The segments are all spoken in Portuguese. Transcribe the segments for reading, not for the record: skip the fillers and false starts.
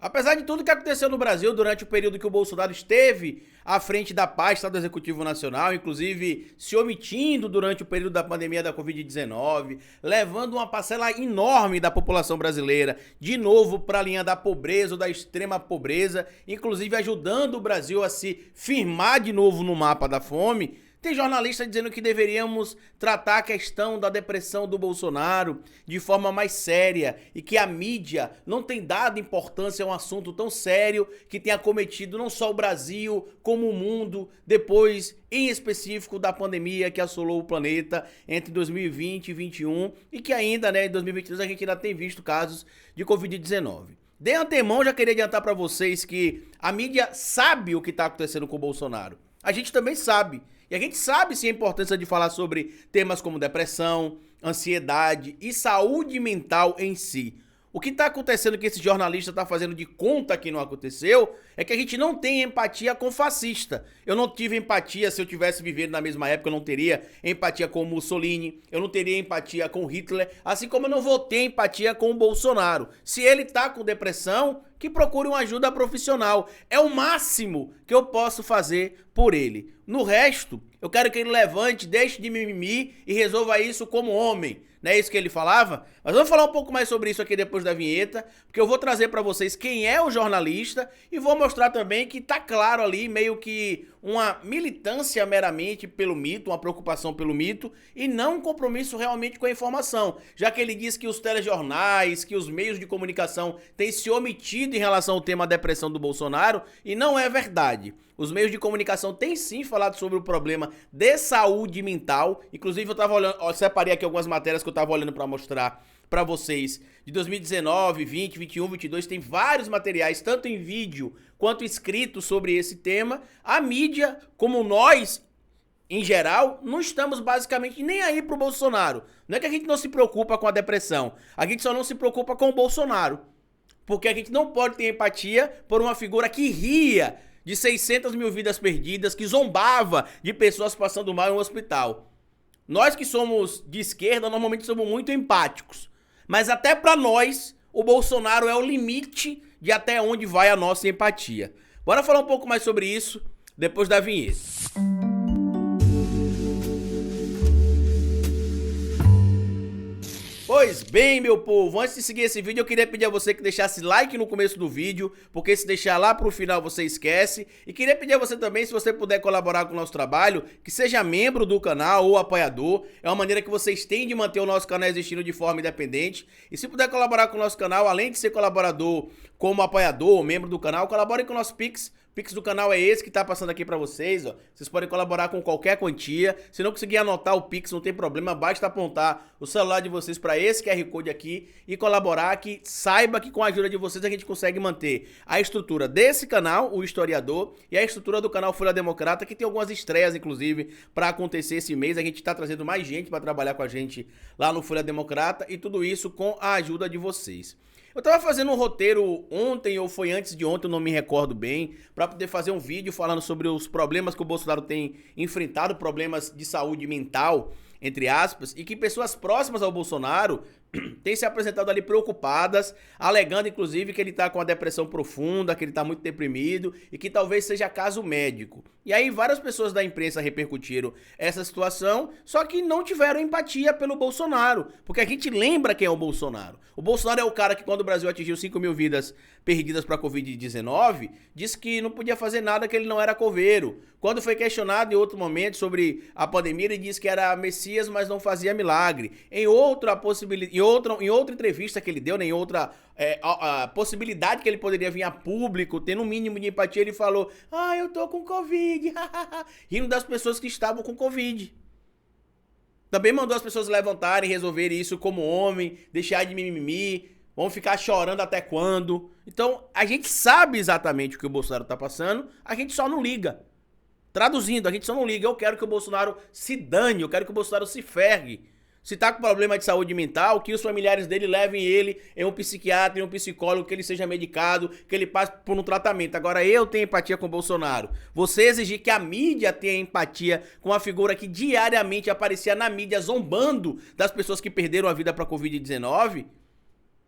Apesar de tudo que aconteceu no Brasil durante o período que o Bolsonaro esteve à frente da pasta do Executivo Nacional, inclusive se omitindo durante o período da pandemia da Covid-19, levando uma parcela enorme da população brasileira de novo para a linha da pobreza ou da extrema pobreza, inclusive ajudando o Brasil a se firmar de novo no mapa da fome. Tem jornalista dizendo que deveríamos tratar a questão da depressão do Bolsonaro de forma mais séria e que a mídia não tem dado importância a um assunto tão sério que tem acometido não só o Brasil, como o mundo, depois, em específico, da pandemia que assolou o planeta entre 2020 e 2021 e que ainda, em 2022, a gente ainda tem visto casos de Covid-19. De antemão, já queria adiantar para vocês que a mídia sabe o que está acontecendo com o Bolsonaro. A gente também sabe. E a gente sabe sim a importância de falar sobre temas como depressão, ansiedade e saúde mental em si. O que está acontecendo que esse jornalista está fazendo de conta que não aconteceu é que a gente não tem empatia com fascista. Eu não tive empatia, se eu tivesse vivendo na mesma época, eu não teria empatia com Mussolini, eu não teria empatia com Hitler, assim como eu não vou ter empatia com o Bolsonaro. Se ele está com depressão, que procure uma ajuda profissional. É o máximo que eu posso fazer por ele. No resto, eu quero que ele levante, deixe de mimimi e resolva isso como homem. Não é isso que ele falava? Mas vamos falar um pouco mais sobre isso aqui depois da vinheta, porque eu vou trazer para vocês quem é o jornalista e vou mostrar também que tá claro ali meio que uma militância meramente pelo mito, uma preocupação pelo mito e não um compromisso realmente com a informação, já que ele diz que os telejornais, que os meios de comunicação têm se omitido em relação ao tema depressão do Bolsonaro e não é verdade. Os meios de comunicação têm sim falado sobre o problema de saúde mental, inclusive eu tava olhando, separei aqui algumas matérias que eu tava olhando para mostrar para vocês, de 2019, 20, 21, 22, tem vários materiais, tanto em vídeo quanto escrito sobre esse tema. A mídia, como nós, em geral, não estamos basicamente nem aí pro Bolsonaro. Não é que a gente não se preocupa com a depressão, a gente só não se preocupa com o Bolsonaro, porque a gente não pode ter empatia por uma figura que ria de 600 mil vidas perdidas, que zombava de pessoas passando mal em um hospital. Nós que somos de esquerda, normalmente somos muito empáticos. Mas até pra nós, o Bolsonaro é o limite de até onde vai a nossa empatia. Bora falar um pouco mais sobre isso depois da vinheta. Pois bem, meu povo, antes de seguir esse vídeo, eu queria pedir a você que deixasse like no começo do vídeo, porque se deixar lá pro final você esquece. E queria pedir a você também, se você puder colaborar com o nosso trabalho, que seja membro do canal ou apoiador. É uma maneira que vocês têm de manter o nosso canal existindo de forma independente. E se puder colaborar com o nosso canal, além de ser colaborador como apoiador ou membro do canal, colabore com o nosso Pix. O Pix do canal é esse que tá passando aqui pra vocês, ó. Vocês podem colaborar com qualquer quantia. Se não conseguir anotar o Pix, não tem problema, basta apontar o celular de vocês pra esse QR Code aqui e colaborar, que saiba que com a ajuda de vocês a gente consegue manter a estrutura desse canal, o Historiador, e a estrutura do canal Folha Democrata, que tem algumas estreias, inclusive, pra acontecer esse mês. A gente tá trazendo mais gente pra trabalhar com a gente lá no Folha Democrata e tudo isso com a ajuda de vocês. Eu tava fazendo um roteiro ontem ou foi antes de ontem, eu não me recordo bem, para poder fazer um vídeo falando sobre os problemas que o Bolsonaro tem enfrentado, problemas de saúde mental, entre aspas, e que pessoas próximas ao Bolsonaro têm se apresentado ali preocupadas, alegando inclusive que ele tá com uma depressão profunda, que ele tá muito deprimido e que talvez seja caso médico. E aí várias pessoas da imprensa repercutiram essa situação, só que não tiveram empatia pelo Bolsonaro, porque a gente lembra quem é o Bolsonaro. O Bolsonaro é o cara que quando o Brasil atingiu 5 mil vidas perdidas para a Covid-19, disse que não podia fazer nada, que ele não era coveiro. Quando foi questionado em outro momento sobre a pandemia, ele disse que era Messias, mas não fazia milagre. Em outra possibilidade, em outra entrevista que ele deu, em outra a possibilidade que ele poderia vir a público, tendo um mínimo de empatia, ele falou: "Ah, eu tô com Covid", rindo das pessoas que estavam com Covid. Também mandou as pessoas levantarem e resolverem isso como homem, deixar de mimimi, vão ficar chorando até quando. Então, a gente sabe exatamente o que o Bolsonaro tá passando, a gente só não liga. Traduzindo, a gente só não liga. Eu quero que o Bolsonaro se dane, eu quero que o Bolsonaro se fergue. Se tá com problema de saúde mental, que os familiares dele levem ele em um psiquiatra, em um psicólogo, que ele seja medicado, que ele passe por um tratamento. Agora eu tenho empatia com o Bolsonaro. Você exigir que a mídia tenha empatia com uma figura que diariamente aparecia na mídia zombando das pessoas que perderam a vida pra Covid-19,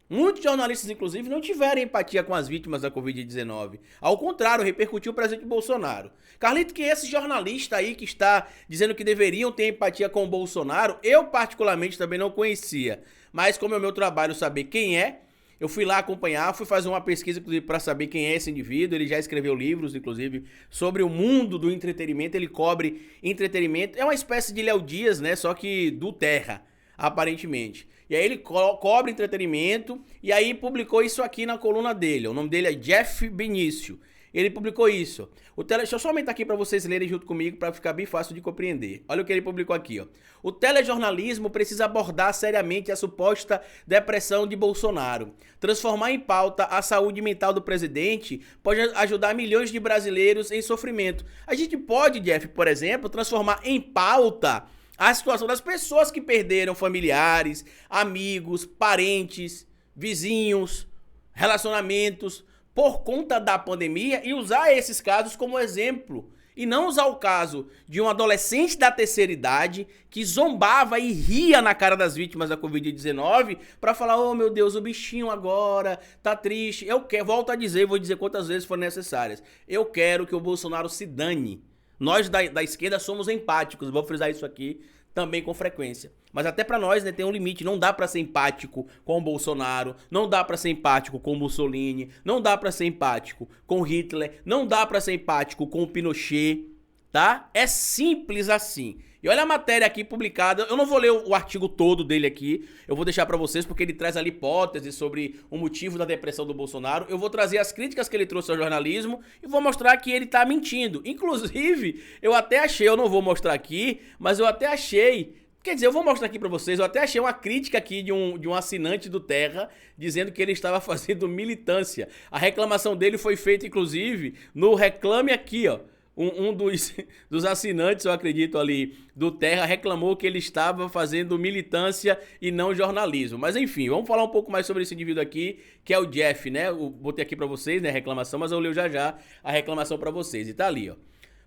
Muitos jornalistas, inclusive, não tiveram empatia com as vítimas da Covid-19. Ao contrário, repercutiu o presidente Bolsonaro. Carlito, que esse jornalista aí que está dizendo que deveriam ter empatia com o Bolsonaro, eu particularmente também não conhecia. Mas como é o meu trabalho saber quem é, eu fui lá acompanhar, fui fazer uma pesquisa, inclusive, para saber quem é esse indivíduo. Ele já escreveu livros, inclusive, sobre o mundo do entretenimento. Ele cobre entretenimento. É uma espécie de Léo Dias, né? Só que do Terra, aparentemente. E aí ele cobre entretenimento e aí publicou isso aqui na coluna dele. O nome dele é Jeff Benício. Ele publicou isso. Deixa eu só aumentar aqui para vocês lerem junto comigo para ficar bem fácil de compreender. Olha o que ele publicou aqui, ó. O telejornalismo precisa abordar seriamente a suposta depressão de Bolsonaro. Transformar em pauta a saúde mental do presidente pode ajudar milhões de brasileiros em sofrimento. A gente pode, Jeff, por exemplo, transformar em pauta a situação das pessoas que perderam familiares, amigos, parentes, vizinhos, relacionamentos por conta da pandemia e usar esses casos como exemplo. E não usar o caso de um adolescente da terceira idade que zombava e ria na cara das vítimas da Covid-19 para falar, oh meu Deus, o bichinho agora tá triste. Eu quero, volto a dizer, vou dizer quantas vezes forem necessárias. Eu quero que o Bolsonaro se dane. Nós da esquerda somos empáticos, vou frisar isso aqui também com frequência. Mas até pra nós, né, tem um limite, não dá pra ser empático com o Bolsonaro, não dá pra ser empático com o Mussolini, não dá pra ser empático com o Hitler, não dá pra ser empático com o Pinochet, tá? É simples assim. E olha a matéria aqui publicada, eu não vou ler o artigo todo dele aqui, eu vou deixar pra vocês porque ele traz ali hipóteses sobre o motivo da depressão do Bolsonaro. Eu vou trazer as críticas que ele trouxe ao jornalismo e vou mostrar que ele tá mentindo. Inclusive, eu até achei, eu não vou mostrar aqui, mas eu até achei, quer dizer, eu vou mostrar aqui pra vocês, eu até achei uma crítica aqui de um assinante do Terra, dizendo que ele estava fazendo militância. A reclamação dele foi feita, inclusive, no Reclame Aqui, ó. Um dos assinantes, eu acredito ali, do Terra, reclamou que ele estava fazendo militância e não jornalismo. Mas enfim, vamos falar um pouco mais sobre esse indivíduo aqui, que é o Jeff, né? Eu botei aqui pra vocês, né, a reclamação, mas eu leio já a reclamação pra vocês. E tá ali, ó.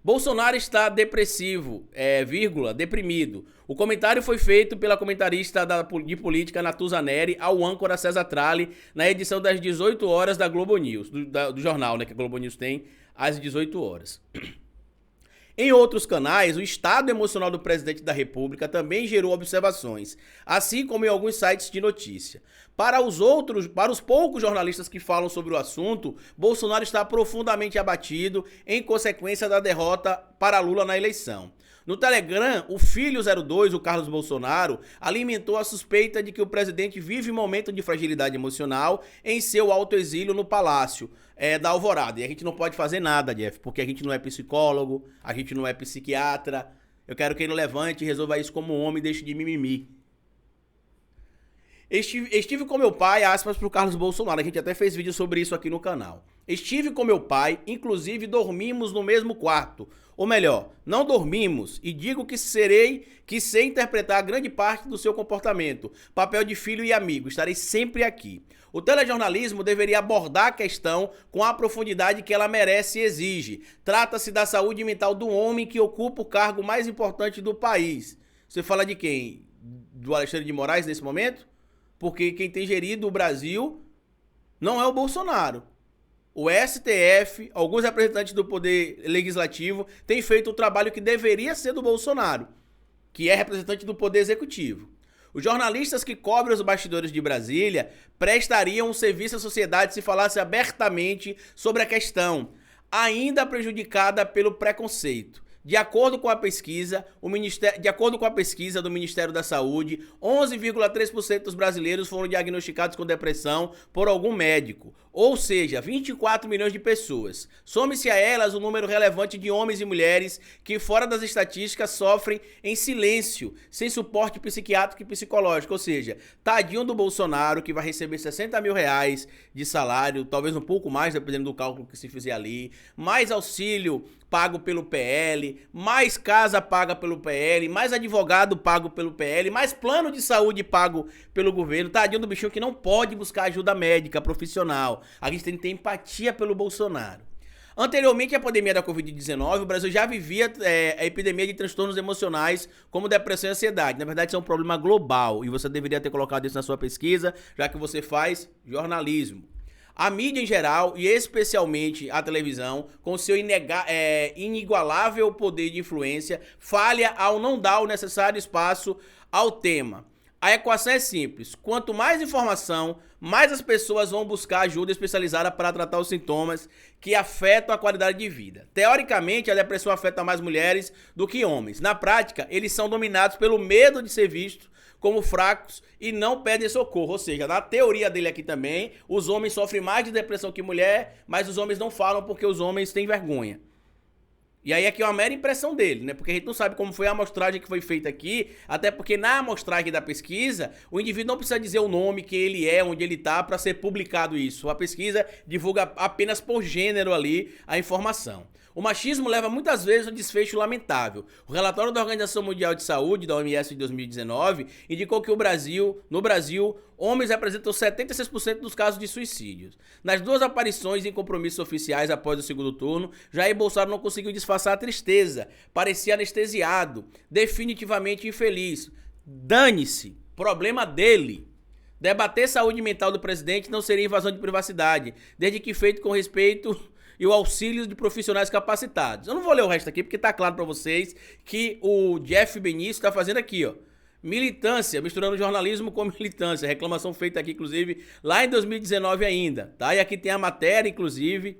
Bolsonaro está depressivo, deprimido. O comentário foi feito pela comentarista de política Natuza Neri ao âncora César Tralli na edição das 18 horas da Globo News, do jornal, né, que a Globo News tem às 18 horas. Em outros canais, o estado emocional do presidente da República também gerou observações, assim como em alguns sites de notícia. Para os poucos jornalistas que falam sobre o assunto, Bolsonaro está profundamente abatido em consequência da derrota para Lula na eleição. No Telegram, o filho 02, o Carlos Bolsonaro, alimentou a suspeita de que o presidente vive um momento de fragilidade emocional em seu autoexílio no Palácio da Alvorada. E a gente não pode fazer nada, Jeff, porque a gente não é psicólogo, a gente não é psiquiatra. Eu quero que ele levante e resolva isso como homem e deixe de mimimi. Estive com meu pai, aspas, pro Carlos Bolsonaro. A gente até fez vídeo sobre isso aqui no canal. Estive com meu pai, inclusive dormimos no mesmo quarto. Ou melhor, não dormimos, e digo que sei interpretar grande parte do seu comportamento. Papel de filho e amigo, estarei sempre aqui. O telejornalismo deveria abordar a questão com a profundidade que ela merece e exige. Trata-se da saúde mental do homem que ocupa o cargo mais importante do país. Você fala de quem? Do Alexandre de Moraes nesse momento? Porque quem tem gerido o Brasil não é o Bolsonaro. O STF, alguns representantes do Poder Legislativo, têm feito o trabalho que deveria ser do Bolsonaro, que é representante do Poder Executivo. Os jornalistas que cobrem os bastidores de Brasília prestariam um serviço à sociedade se falasse abertamente sobre a questão, ainda prejudicada pelo preconceito. De acordo com a pesquisa do Ministério da Saúde, 11,3% dos brasileiros foram diagnosticados com depressão por algum médico, ou seja, 24 milhões de pessoas. Some-se a elas o número relevante de homens e mulheres que, fora das estatísticas, sofrem em silêncio, sem suporte psiquiátrico e psicológico, ou seja, tadinho do Bolsonaro, que vai receber 60 mil reais de salário, talvez um pouco mais, dependendo do cálculo que se fizer ali, mais auxílio pago pelo PL, mais casa paga pelo PL, mais advogado pago pelo PL, mais plano de saúde pago pelo governo. Tadinho do bichinho que não pode buscar ajuda médica profissional. A gente tem que ter empatia pelo Bolsonaro. Anteriormente à pandemia da Covid-19, o Brasil já vivia a epidemia de transtornos emocionais, como depressão e ansiedade. Na verdade, isso é um problema global e você deveria ter colocado isso na sua pesquisa, já que você faz jornalismo. A mídia em geral, e especialmente a televisão, com seu inigualável poder de influência, falha ao não dar o necessário espaço ao tema. A equação é simples: quanto mais informação, mais as pessoas vão buscar ajuda especializada para tratar os sintomas que afetam a qualidade de vida. Teoricamente, a depressão afeta mais mulheres do que homens. Na prática, eles são dominados pelo medo de ser vistos como fracos e não pedem socorro. Ou seja, na teoria dele aqui também, os homens sofrem mais de depressão que mulher, mas os homens não falam porque os homens têm vergonha. E aí aqui é uma mera impressão dele, né? Porque a gente não sabe como foi a amostragem que foi feita aqui, até porque na amostragem da pesquisa, o indivíduo não precisa dizer o nome que ele é, onde ele está, para ser publicado isso. A pesquisa divulga apenas por gênero ali a informação. O machismo leva muitas vezes a um desfecho lamentável. O relatório da Organização Mundial de Saúde, da OMS de 2019, indicou que no Brasil, homens representam 76% dos casos de suicídios. Nas duas aparições em compromissos oficiais após o segundo turno, Jair Bolsonaro não conseguiu disfarçar a tristeza. Parecia anestesiado, definitivamente infeliz. Dane-se, problema dele. Debater saúde mental do presidente não seria invasão de privacidade, desde que feito com respeito e o auxílio de profissionais capacitados. Eu não vou ler o resto aqui porque tá claro para vocês que o Jeff Benício tá fazendo aqui, ó, militância, misturando jornalismo com militância, reclamação feita aqui, inclusive, lá em 2019 ainda, tá? E aqui tem a matéria, inclusive,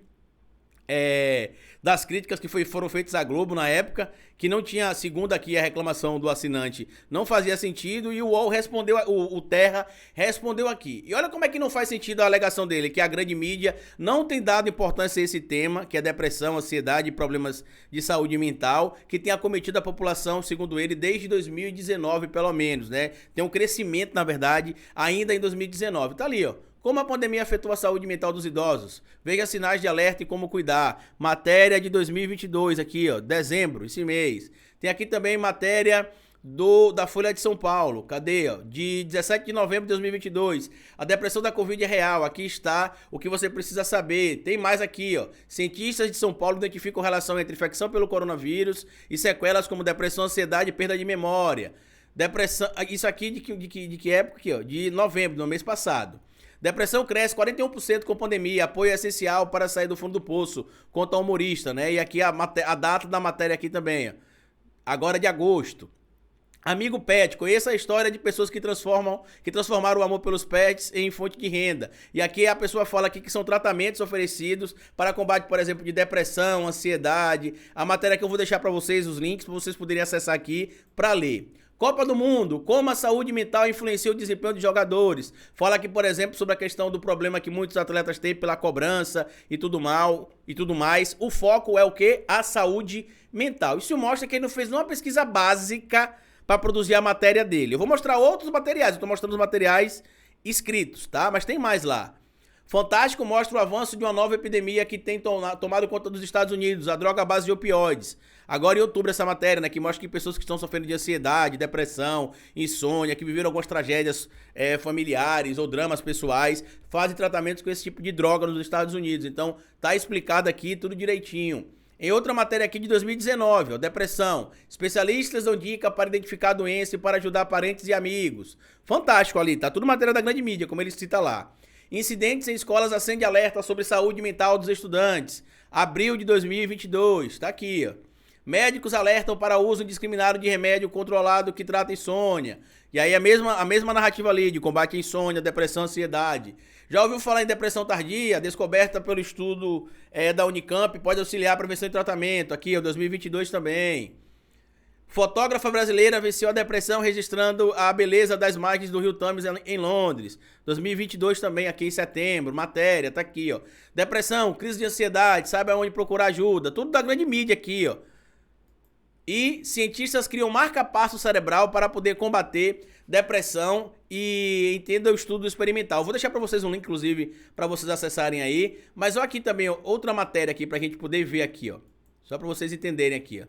das críticas que foram feitas à Globo na época, que não tinha, segundo aqui a reclamação do assinante, não fazia sentido, e o UOL respondeu, o Terra respondeu aqui. E olha como é que não faz sentido a alegação dele, que a grande mídia não tem dado importância a esse tema, que é depressão, ansiedade e problemas de saúde mental, que tem acometido a população, segundo ele, desde 2019, pelo menos, né? Tem um crescimento, na verdade, ainda em 2019. Tá ali, ó. Como a pandemia afetou a saúde mental dos idosos? Veja sinais de alerta e como cuidar. Matéria de 2022 aqui, ó, dezembro, esse mês. Tem aqui também matéria da Folha de São Paulo. Cadê, ó? De 17 de novembro de 2022. A depressão da Covid é real. Aqui está o que você precisa saber. Tem mais aqui, ó. Cientistas de São Paulo identificam relação entre infecção pelo coronavírus e sequelas como depressão, ansiedade e perda de memória. Depressão, isso aqui de que época aqui, ó? De novembro, no mês passado. Depressão cresce 41% com pandemia, apoio é essencial para sair do fundo do poço, conta o humorista, né? E aqui a data da matéria aqui também, ó. Agora de agosto. Amigo pet, conheça a história de pessoas que transformaram o amor pelos pets em fonte de renda. E aqui a pessoa fala aqui que são tratamentos oferecidos para combate, por exemplo, de depressão, ansiedade. A matéria que eu vou deixar para vocês, os links, para vocês poderem acessar aqui para ler. Copa do Mundo, como a saúde mental influencia o desempenho de jogadores. Fala aqui, por exemplo, sobre a questão do problema que muitos atletas têm pela cobrança e tudo mais. O foco é o quê? A saúde mental. Isso mostra que ele não fez nenhuma pesquisa básica para produzir a matéria dele. Eu vou mostrar outros materiais, eu estou mostrando os materiais escritos, tá? Mas tem mais lá. Fantástico mostra o avanço de uma nova epidemia que tem tomado conta dos Estados Unidos, a droga à base de opioides. Agora em outubro essa matéria, né, que mostra que pessoas que estão sofrendo de ansiedade, depressão, insônia, que viveram algumas tragédias familiares ou dramas pessoais, fazem tratamentos com esse tipo de droga nos Estados Unidos. Então tá explicado aqui tudo direitinho. Em outra matéria aqui de 2019, ó, depressão. Especialistas dão dica para identificar a doença e para ajudar parentes e amigos. Fantástico ali, tá tudo matéria da grande mídia, como ele cita lá. Incidentes em escolas acende alerta sobre saúde mental dos estudantes. Abril de 2022, tá aqui, ó. Médicos alertam para o uso indiscriminado de remédio controlado que trata insônia. E aí a mesma narrativa ali de combate à insônia, depressão, ansiedade. Já ouviu falar em depressão tardia? Descoberta pelo estudo da Unicamp, pode auxiliar a prevenção e tratamento. Aqui, ó, 2022 também. Fotógrafa brasileira venceu a depressão registrando a beleza das margens do Rio Thames em Londres. 2022 também, aqui em setembro. Matéria, tá aqui, ó. Depressão, crise de ansiedade, sabe aonde procurar ajuda. Tudo da grande mídia aqui, ó. E cientistas criam marca-passo cerebral para poder combater depressão e entenda o estudo experimental. Vou deixar para vocês um link, inclusive, para vocês acessarem aí. Mas olha aqui também, ó, outra matéria aqui para a gente poder ver aqui, ó. Só para vocês entenderem aqui, ó.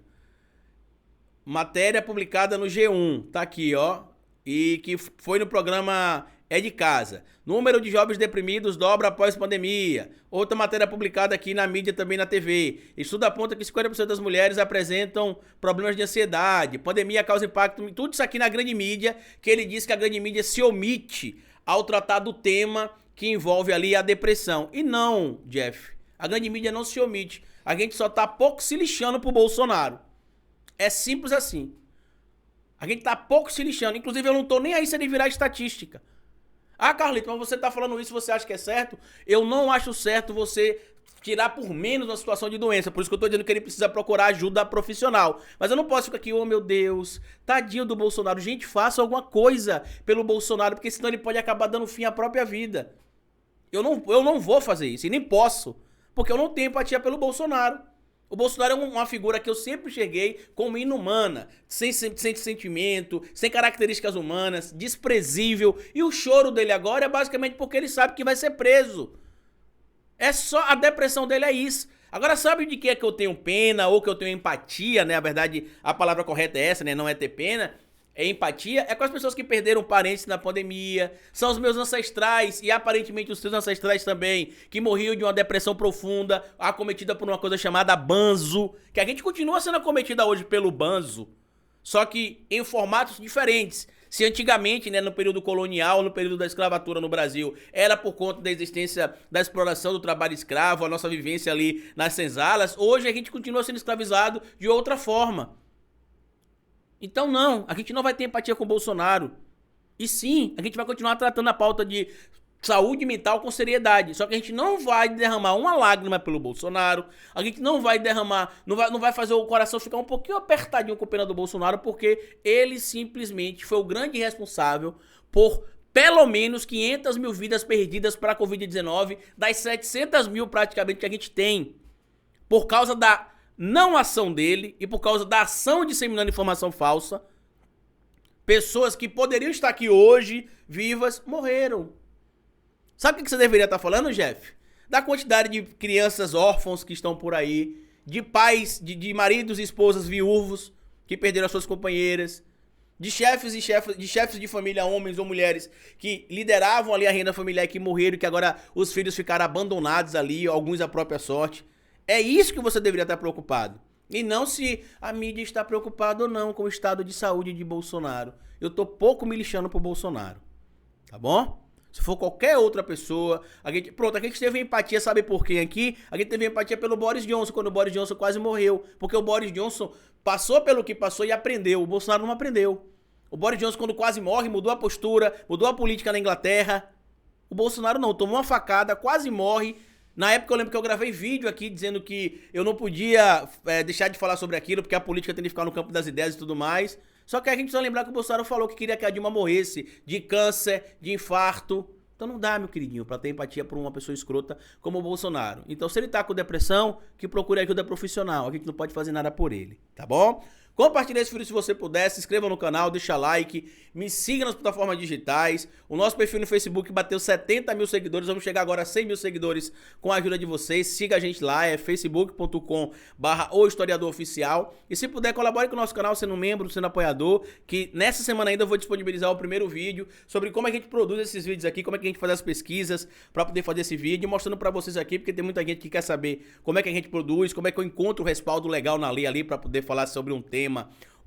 Matéria publicada no G1, tá aqui, ó. E que foi no programa é de casa. Número de jovens deprimidos dobra após pandemia. Outra matéria publicada aqui na mídia, também na TV. Estudo aponta que 50% das mulheres apresentam problemas de ansiedade. Pandemia causa impacto. Tudo isso aqui na grande mídia, que ele diz que a grande mídia se omite ao tratar do tema que envolve ali a depressão. E não, Jeff, a grande mídia não se omite. A gente só tá pouco se lixando pro Bolsonaro. É simples assim. A gente tá pouco se lixando. Inclusive, eu não tô nem aí se ele virar estatística. Ah, Carlito, mas você tá falando isso, você acha que é certo? Eu não acho certo você tirar por menos uma situação de doença. Por isso que eu tô dizendo que ele precisa procurar ajuda profissional. Mas eu não posso ficar aqui, oh meu Deus, tadinho do Bolsonaro. Gente, faça alguma coisa pelo Bolsonaro, porque senão ele pode acabar dando fim à própria vida. Eu não vou fazer isso, e nem posso, porque eu não tenho empatia pelo Bolsonaro. O Bolsonaro é uma figura que eu sempre enxerguei como inumana, sem sentimento, sem características humanas, desprezível. E o choro dele agora é basicamente porque ele sabe que vai ser preso. É só, a depressão dele é isso. Agora, sabe de que é que eu tenho pena ou que eu tenho empatia, né? A verdade, a palavra correta é essa, né? Não é ter pena. É empatia, é com as pessoas que perderam parentes na pandemia, são os meus ancestrais e aparentemente os seus ancestrais também, que morriam de uma depressão profunda, acometida por uma coisa chamada banzo, que a gente continua sendo acometida hoje pelo banzo, só que em formatos diferentes. Se antigamente, né, no período colonial, no período da escravatura no Brasil, era por conta da existência da exploração do trabalho escravo, a nossa vivência ali nas senzalas, hoje a gente continua sendo escravizado de outra forma. Então não, a gente não vai ter empatia com o Bolsonaro. E sim, a gente vai continuar tratando a pauta de saúde mental com seriedade. Só que a gente não vai derramar uma lágrima pelo Bolsonaro. A gente não vai derramar, não vai fazer o coração ficar um pouquinho apertadinho com a pena do Bolsonaro, porque ele simplesmente foi o grande responsável por pelo menos 500 mil vidas perdidas para a Covid-19, das 700 mil praticamente que a gente tem. Por causa da não ação dele e por causa da ação disseminando informação falsa, pessoas que poderiam estar aqui hoje, vivas, morreram. Sabe o que você deveria estar falando, Jeff? Da quantidade de crianças órfãos que estão por aí, de pais, de maridos e esposas viúvos que perderam as suas companheiras, de chefes de família, homens ou mulheres, que lideravam ali a renda familiar e que morreram, que agora os filhos ficaram abandonados ali, alguns à própria sorte. É isso que você deveria estar preocupado. E não se a mídia está preocupada ou não com o estado de saúde de Bolsonaro. Eu tô pouco me lixando pro Bolsonaro. Tá bom? Se for qualquer outra pessoa, a gente teve empatia, sabe por quem aqui? A gente teve empatia pelo Boris Johnson, quando o Boris Johnson quase morreu. Porque o Boris Johnson passou pelo que passou e aprendeu. O Bolsonaro não aprendeu. O Boris Johnson, quando quase morre, mudou a postura, mudou a política na Inglaterra. O Bolsonaro não, tomou uma facada, quase morre. Na época eu lembro que eu gravei vídeo aqui dizendo que eu não podia deixar de falar sobre aquilo, porque a política tem que ficar no campo das ideias e tudo mais. Só que a gente precisa lembrar que o Bolsonaro falou que queria que a Dilma morresse de câncer, de infarto. Então não dá, meu queridinho, pra ter empatia por uma pessoa escrota como o Bolsonaro. Então se ele tá com depressão, que procure ajuda profissional. A gente não pode fazer nada por ele, tá bom? Compartilhe esse vídeo se você puder, se inscreva no canal, deixa like, me siga nas plataformas digitais. O nosso perfil no Facebook bateu 70 mil seguidores, vamos chegar agora a 100 mil seguidores com a ajuda de vocês. Siga a gente lá, é facebook.com/ohistoriadoroficial. E se puder, colabore com o nosso canal sendo membro, sendo apoiador, que nessa semana ainda eu vou disponibilizar o primeiro vídeo sobre como a gente produz esses vídeos aqui, como é que a gente faz as pesquisas para poder fazer esse vídeo, mostrando para vocês aqui, porque tem muita gente que quer saber como é que a gente produz, como é que eu encontro o respaldo legal na lei ali para poder falar sobre um tema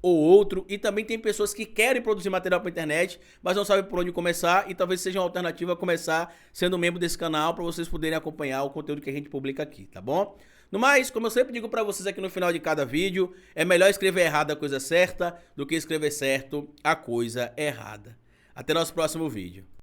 ou outro, e também tem pessoas que querem produzir material para internet, mas não sabem por onde começar, e talvez seja uma alternativa começar sendo membro desse canal para vocês poderem acompanhar o conteúdo que a gente publica aqui, tá bom? No mais, como eu sempre digo para vocês aqui no final de cada vídeo, é melhor escrever errado a coisa certa do que escrever certo a coisa errada. Até nosso próximo vídeo.